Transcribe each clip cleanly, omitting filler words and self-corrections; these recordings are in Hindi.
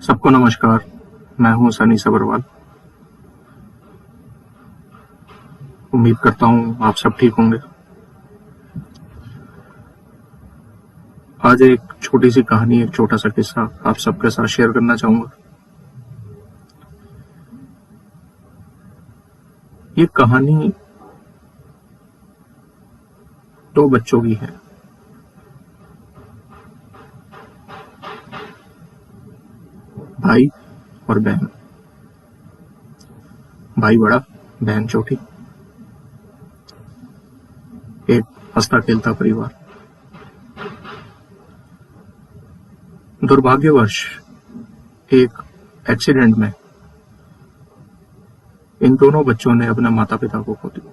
सबको नमस्कार। मैं हूं सनी सबरवाल। उम्मीद करता हूं आप सब ठीक होंगे। आज एक छोटी सी कहानी, एक छोटा सा किस्सा आप सबके साथ शेयर करना चाहूंगा। ये कहानी दो बच्चों की है। भाई और बहन। भाई बड़ा, बहन छोटी। एक हंसता खेलता परिवार। दुर्भाग्यवश एक एक्सीडेंट में इन दोनों बच्चों ने अपने माता पिता को खो दिया।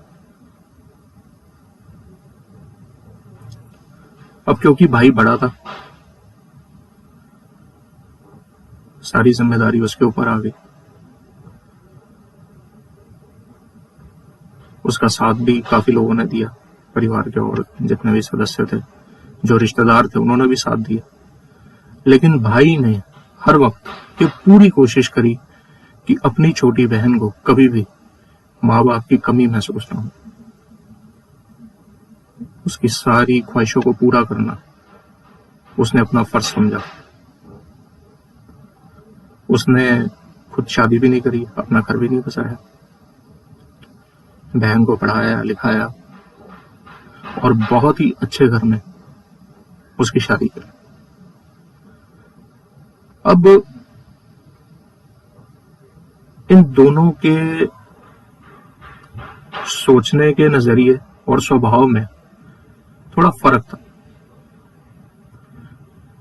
अब क्योंकि भाई बड़ा था, सारी जिम्मेदारी उसके ऊपर आ गई। उसका साथ भी काफी लोगों ने दिया, परिवार के और जितने भी सदस्य थे, जो रिश्तेदार थे, उन्होंने भी साथ दिया। लेकिन भाई ने हर वक्त ये पूरी कोशिश करी कि अपनी छोटी बहन को कभी भी माँ बाप की कमी महसूस न हो। उसकी सारी ख्वाहिशों को पूरा करना उसने अपना फर्ज समझा। उसने खुद शादी भी नहीं करी, अपना घर भी नहीं बसाया, बहन को पढ़ाया लिखाया और बहुत ही अच्छे घर में उसकी शादी करी। अब इन दोनों के सोचने के नजरिए और स्वभाव में थोड़ा फर्क था।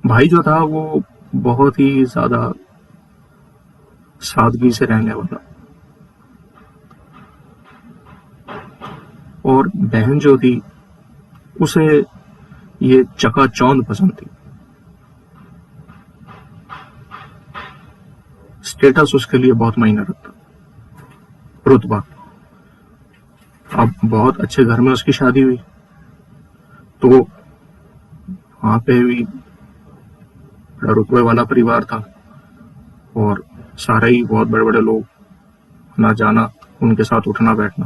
भाई जो था वो बहुत ही ज्यादा सादगी से रहने वाला, और बहन जो थी उसे ये चकाचौंध पसंद थी। स्टेटस उसके लिए बहुत मायने रखता, रुतबा। अब बहुत अच्छे घर में उसकी शादी हुई तो वहां पे भी बड़ा रुतबे वाला परिवार था और सारे ही बहुत बड़े बड़े लोग, ना जाना उनके साथ उठना बैठना।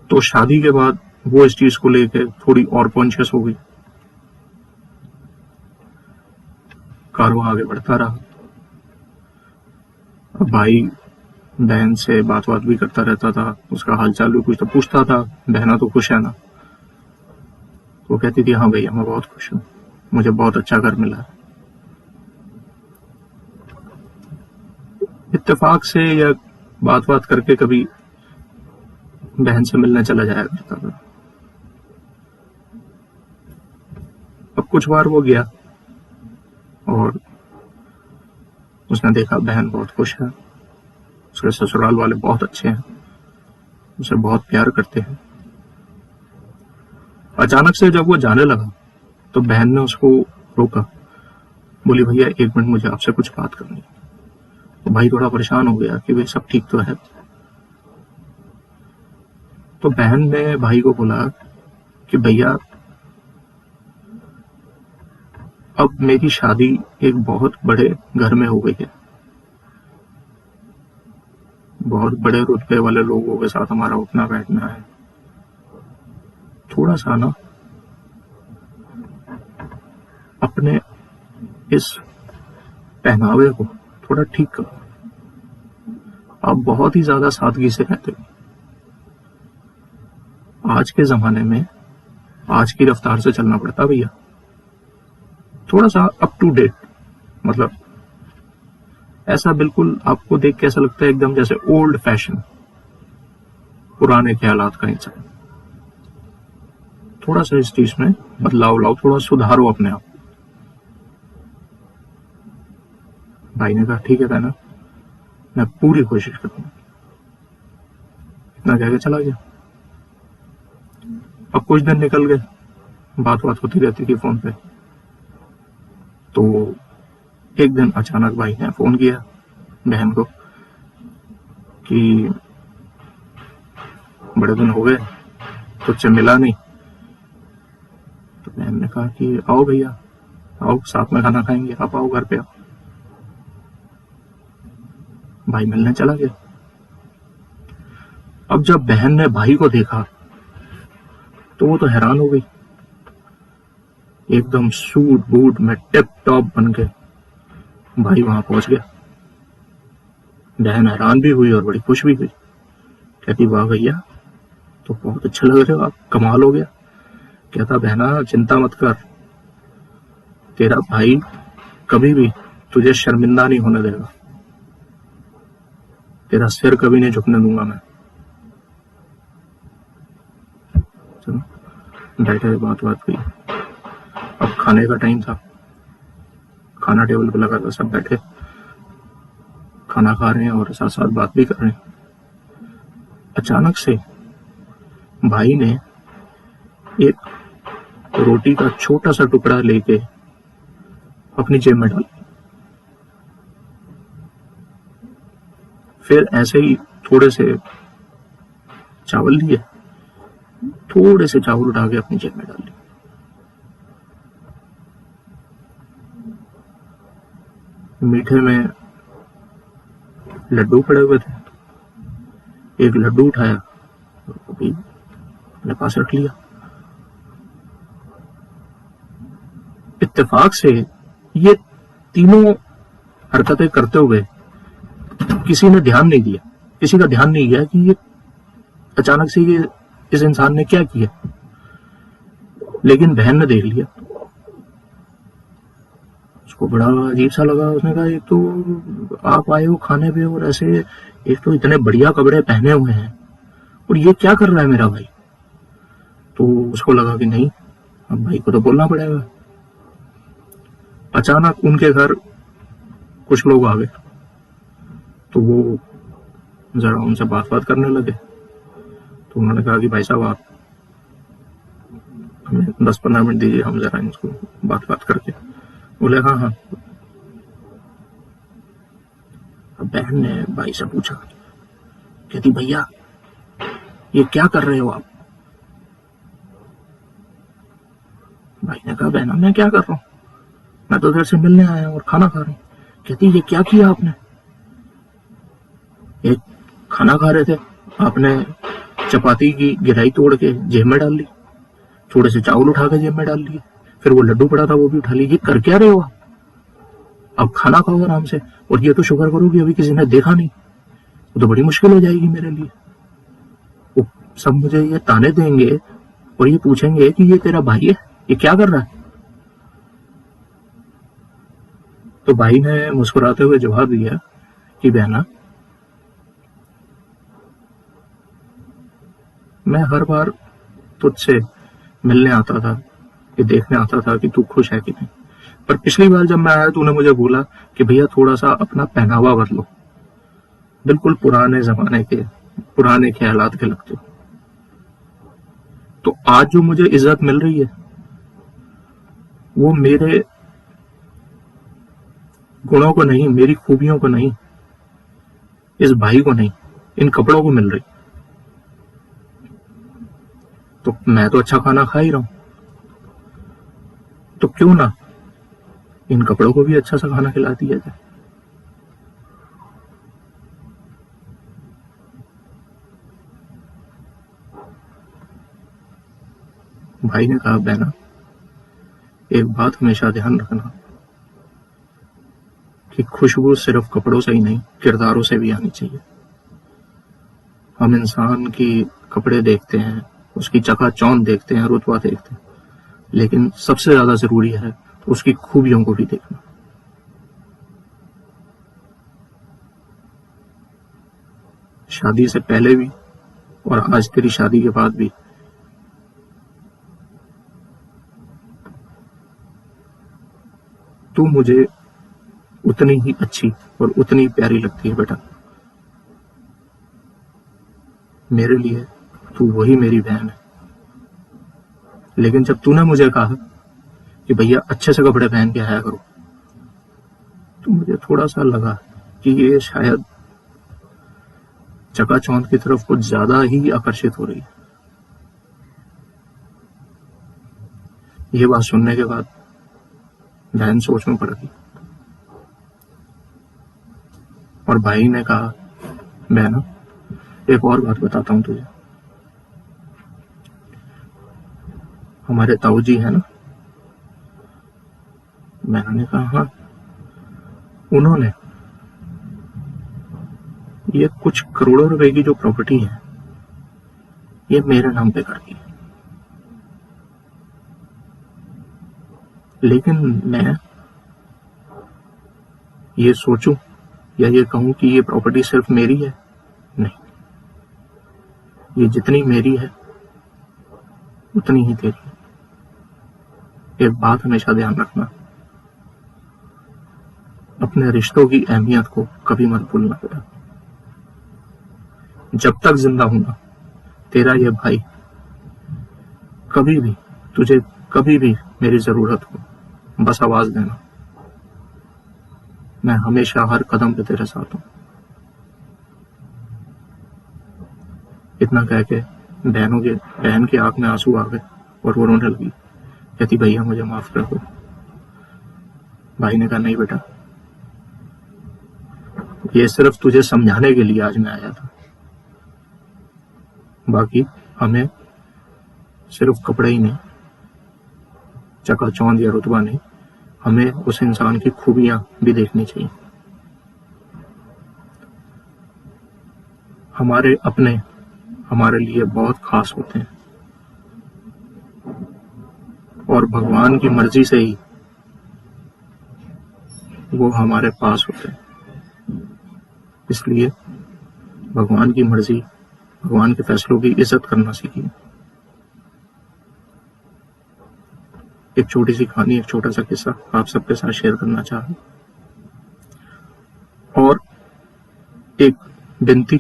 तो शादी के बाद वो इस चीज को लेके थोड़ी और कॉन्शियस हो गई। कारवां आगे बढ़ता रहा। अब भाई बहन से बात भी करता रहता था, उसका हालचाल भी कुछ तो पूछता था। बहना तो खुश है ना, वो कहती थी हाँ भैया मैं बहुत खुश हूँ, मुझे बहुत अच्छा घर मिला है। इत्तेफाक से या बात करके कभी बहन से मिलने चला जाया करता था। अब कुछ बार वो गया और उसने देखा बहन बहुत खुश है, उसके ससुराल वाले बहुत अच्छे हैं, उसे बहुत प्यार करते हैं। अचानक से जब वो जाने लगा तो बहन ने उसको रोका, बोली भैया एक मिनट, मुझे आपसे कुछ बात करनी है। तो भाई थोड़ा परेशान हो गया कि भाई सब ठीक तो है। तो बहन ने भाई को बोला कि भैया अब मेरी शादी एक बहुत बड़े घर में हो गई है, बहुत बड़े रुतबे वाले लोगों के साथ हमारा उठना बैठना है। थोड़ा सा ना अपने इस पहनावे को थोड़ा ठीक करो। आप बहुत ही ज्यादा सादगी से रहते हो। आज के जमाने में आज की रफ्तार से चलना पड़ता भैया। थोड़ा सा अप टू डेट, मतलब ऐसा बिल्कुल आपको देख के ऐसा लगता है एकदम जैसे ओल्ड फैशन, पुराने ख्यालात का इंसान। थोड़ा सा इस चीज में बदलाव लाओ, थोड़ा सुधारो अपने आप। भाई ने कहा ठीक है बहना, मैं पूरी कोशिश करूंगा। इतना कह के चला गया। अब कुछ दिन निकल गए, बात होती रहती थी फोन पे। तो एक दिन अचानक भाई ने फोन किया बहन को कि बड़े दिन हो गए, तुझसे मिला नहीं। तो बहन ने कहा कि आओ भैया, आओ साथ में खाना खाएंगे, आप आओ घर पे आओ। भाई मिलने चला गया। अब जब बहन ने भाई को देखा तो वो तो हैरान हो गई। एकदम सूट बूट में टिप टॉप बन के भाई वहां पहुंच गया। बहन हैरान भी हुई और बड़ी खुश भी हुई। कहती वाह भैया, तो बहुत अच्छा लग रहे हो आप, कमाल हो गया। कहता बहना चिंता मत कर, तेरा भाई कभी भी तुझे शर्मिंदा नहीं होने देगा, तेरा सिर कभी नहीं झुकने दूंगा मैं। चलो बैठे, बात बात हुई। अब खाने का टाइम था, खाना टेबल पे लगा था, सब बैठे खाना खा रहे हैं और साथ साथ बात भी कर रहे हैं। अचानक से भाई ने एक रोटी का छोटा सा टुकड़ा लेके अपनी जेब में डाल, फिर ऐसे ही थोड़े से चावल लिए, थोड़े से चावल उठा के अपनी जेब में डाल लिए। मीठे में लड्डू पड़े हुए थे, एक लड्डू उठाया और वो भी अपने पास रख लिया। इत्तेफाक से ये तीनों हरकतें करते हुए किसी ने ध्यान नहीं दिया, किसी का ध्यान नहीं गया कि ये अचानक से ये इस इंसान ने क्या किया। लेकिन बहन ने देख लिया, उसको बड़ा अजीब सा लगा। उसने कहा एक तो आप आए हो खाने पे और ऐसे एक तो इतने बढ़िया कपड़े पहने हुए हैं और ये क्या कर रहा है मेरा भाई। तो उसको लगा कि नहीं, अब भाई को तो बोलना पड़ेगा। अचानक उनके घर कुछ लोग आ गए, तो वो जरा उनसे बात करने लगे। तो उन्होंने कहा कि भाई साहब आप हमें 10-15 मिनट दीजिए, हम जरा इनको बात करके। बोले हाँ हाँ। अब बहन ने भाई से पूछा, कहती भैया ये क्या कर रहे हो आप। भाई ने कहा बहना मैं क्या कर रहा हूं, मैं तो घर से मिलने आया हूं और खाना खा रहा हूं। कहती ये क्या किया आपने। एक खाना खा रहे थे, आपने चपाती की गिराई तोड़ के जेब में डाल ली, थोड़े से चावल उठा के जेब में डाल लिए, फिर वो लड्डू पड़ा था वो भी उठा लीजिए। कर क्या रहे हो आप, अब खाना खाओ आराम से। और ये तो शुक्र करो कि अभी किसी ने देखा नहीं, वो तो बड़ी मुश्किल हो जाएगी मेरे लिए। वो सब मुझे ये ताने देंगे और ये पूछेंगे कि ये तेरा भाई है, ये क्या कर रहा है। तो भाई ने मुस्कुराते हुए जवाब दिया कि बहना मैं हर बार तुझसे मिलने आता था, ये देखने आता था कि तू खुश है कि नहीं, पर पिछली बार जब मैं आया तूने मुझे बोला कि भैया थोड़ा सा अपना पहनावा बदलो, बिल्कुल पुराने जमाने के पुराने ख्यालात के लगते हो। तो आज जो मुझे इज्जत मिल रही है वो मेरे गुणों को नहीं, मेरी खूबियों को नहीं, इस भाई को नहीं, इन कपड़ों को मिल रही। तो मैं तो अच्छा खाना खा ही रहा हूं, तो क्यों ना इन कपड़ों को भी अच्छा सा खाना खिला दिया जाए। भाई ने कहा बहना एक बात हमेशा ध्यान रखना कि खुशबू सिर्फ कपड़ों से ही नहीं किरदारों से भी आनी चाहिए। हम इंसान की कपड़े देखते हैं, उसकी चकाचौंध देखते हैं, रुतबा देखते हैं, लेकिन सबसे ज्यादा जरूरी है उसकी खूबियों को भी देखना। शादी से पहले भी और आज तेरी शादी के बाद भी तू मुझे उतनी ही अच्छी और उतनी प्यारी लगती है बेटा। मेरे लिए तू वही मेरी बहन है। लेकिन जब तूने मुझे कहा कि भैया अच्छे से कपड़े पहन के आया करो, तो मुझे थोड़ा सा लगा कि ये शायद चकाचौंध की तरफ कुछ ज्यादा ही आकर्षित हो रही है। ये बात सुनने के बाद बहन सोच में पड़ गई और भाई ने कहा, बहना एक और बात बताता हूं तुझे, हमारे ताऊ जी है ना। मैंने कहा हाँ। उन्होंने ये कुछ करोड़ों रुपए की जो प्रॉपर्टी है ये मेरे नाम पे कर दी, लेकिन मैं ये सोचूं या ये कहूं कि ये प्रॉपर्टी सिर्फ मेरी है, नहीं, ये जितनी मेरी है उतनी ही तेरी है। एक बात हमेशा ध्यान रखना, अपने रिश्तों की अहमियत को कभी मत भूलना बेटा। जब तक जिंदा हूं तेरा ये भाई, कभी भी तुझे कभी भी मेरी जरूरत हो बस आवाज देना, मैं हमेशा हर कदम पे तेरे साथ हूं। इतना कह के बहन की आंख में आंसू आ गए और वो रोने लगी, कहती भैया मुझे माफ कर दो। भाई ने कहा नहीं बेटा, ये सिर्फ तुझे समझाने के लिए आज मैं आया था, बाकी हमें सिर्फ कपड़े ही नहीं, चकाचौंध या रुतबा नहीं, हमें उस इंसान की खूबियां भी देखनी चाहिए। हमारे अपने हमारे लिए बहुत खास होते हैं और भगवान की मर्जी से ही वो हमारे पास होते हैं। इसलिए भगवान की मर्जी, भगवान के फैसलों की इज्जत करना सीखिए। एक छोटी सी कहानी, एक छोटा सा किस्सा आप सबके साथ शेयर करना चाहूँ, और एक विनती,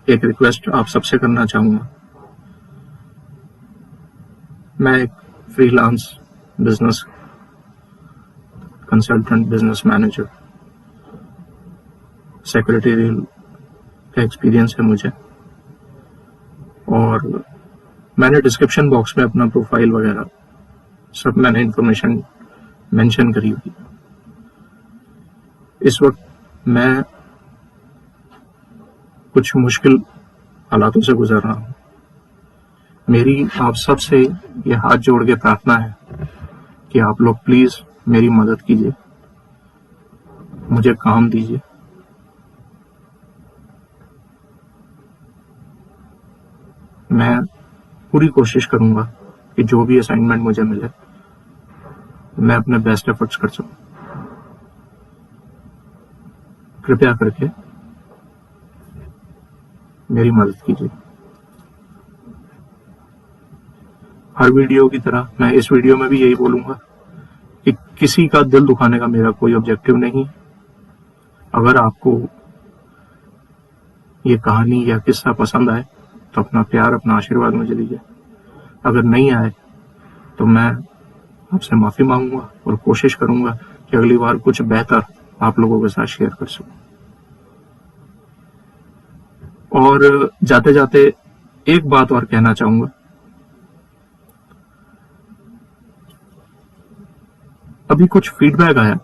एक रिक्वेस्ट आप सबसे करना चाहूंगा। मैं एक freelance business consultant, business manager, secretarial का एक्सपीरियंस है मुझे, और मैंने डिस्क्रिप्शन बॉक्स में अपना प्रोफाइल वगैरह सब मैंने इंफॉर्मेशन मेंशन करी हुई। इस वक्त मैं कुछ मुश्किल हालातों से गुजर रहा हूं। मेरी आप सबसे ये हाथ जोड़ के प्रार्थना है कि आप लोग प्लीज मेरी मदद कीजिए, मुझे काम दीजिए। मैं पूरी कोशिश करूंगा कि जो भी असाइनमेंट मुझे मिले मैं अपने बेस्ट एफर्ट्स कर सकूं। कृपया करके मेरी मदद कीजिए। हर वीडियो की तरह मैं इस वीडियो में भी यही बोलूंगा कि किसी का दिल दुखाने का मेरा कोई ऑब्जेक्टिव नहीं। अगर आपको ये कहानी या किस्सा पसंद आए तो अपना प्यार, अपना आशीर्वाद मुझे दीजिए। अगर नहीं आए तो मैं आपसे माफी मांगूंगा और कोशिश करूंगा कि अगली बार कुछ बेहतर आप लोगों के साथ शेयर कर सकूं। और जाते जाते एक बात और कहना चाहूंगा, अभी कुछ फीडबैक आया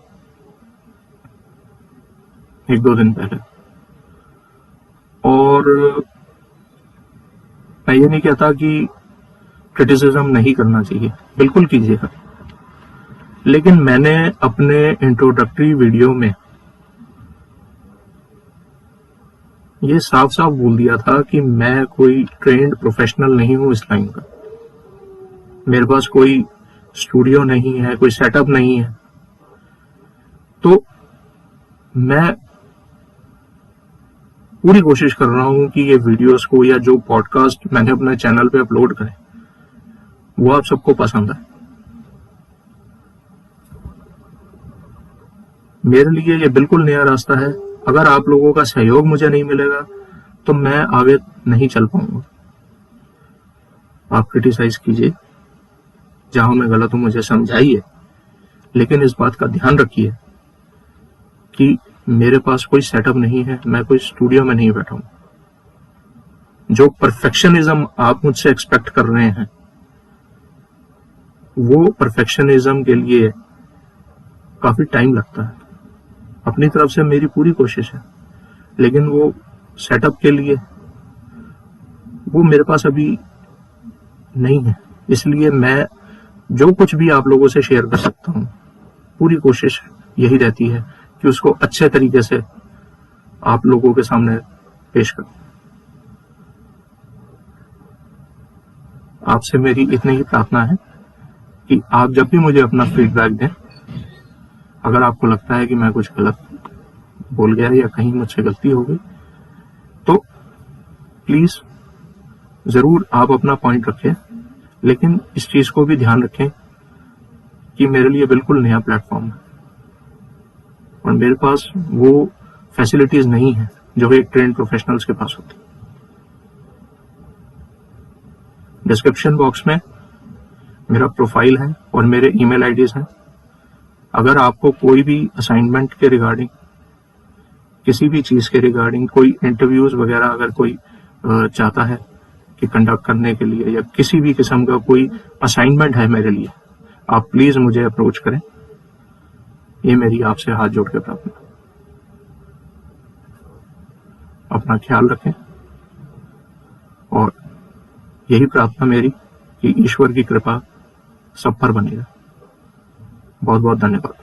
1-2 दिन पहले, और मैं ये नहीं कहता कि क्रिटिसिज्म नहीं करना चाहिए, बिल्कुल कीजिएगा, लेकिन मैंने अपने इंट्रोडक्टरी वीडियो में ये साफ साफ बोल दिया था कि मैं कोई ट्रेंड प्रोफेशनल नहीं हूं इस लाइन का। मेरे पास कोई स्टूडियो नहीं है, कोई सेटअप नहीं है। तो मैं पूरी कोशिश कर रहा हूं कि ये वीडियोस को या जो पॉडकास्ट मैंने अपने चैनल पे अपलोड करे वो आप सबको पसंद आए। मेरे लिए ये बिल्कुल नया रास्ता है। अगर आप लोगों का सहयोग मुझे नहीं मिलेगा तो मैं आगे नहीं चल पाऊंगा। आप क्रिटिसाइज कीजिए, जहां मैं गलत हूं मुझे समझाइए, लेकिन इस बात का ध्यान रखिए कि मेरे पास कोई सेटअप नहीं है, मैं कोई स्टूडियो में नहीं बैठा हूं। जो परफेक्शनिज्म आप मुझसे एक्सपेक्ट कर रहे हैं वो परफेक्शनिज्म के लिए काफी टाइम लगता है। अपनी तरफ से मेरी पूरी कोशिश है, लेकिन वो सेटअप के लिए वो मेरे पास अभी नहीं है। इसलिए मैं जो कुछ भी आप लोगों से शेयर कर सकता हूँ, पूरी कोशिश यही रहती है कि उसको अच्छे तरीके से आप लोगों के सामने पेश करूं। आपसे मेरी इतनी ही प्रार्थना है कि आप जब भी मुझे अपना फीडबैक दें, अगर आपको लगता है कि मैं कुछ गलत बोल गया या कहीं मुझसे गलती हो गई, तो प्लीज जरूर आप अपना पॉइंट रखें, लेकिन इस चीज को भी ध्यान रखें कि मेरे लिए बिल्कुल नया प्लेटफॉर्म है और मेरे पास वो फैसिलिटीज नहीं है जो एक ट्रेंड प्रोफेशनल्स के पास होती। डिस्क्रिप्शन बॉक्स में मेरा प्रोफाइल है और मेरे ईमेल आईडीज हैं। अगर आपको कोई भी असाइनमेंट के रिगार्डिंग, किसी भी चीज के रिगार्डिंग, कोई इंटरव्यूज वगैरह अगर कोई चाहता है कि कंडक्ट करने के लिए, या किसी भी किस्म का कोई असाइनमेंट है मेरे लिए, आप प्लीज मुझे अप्रोच करें। ये मेरी आपसे हाथ जोड़ के प्रार्थना। अपना ख्याल रखें और यही प्रार्थना मेरी कि ईश्वर की कृपा सब पर बनेगा। बहुत बहुत धन्यवाद।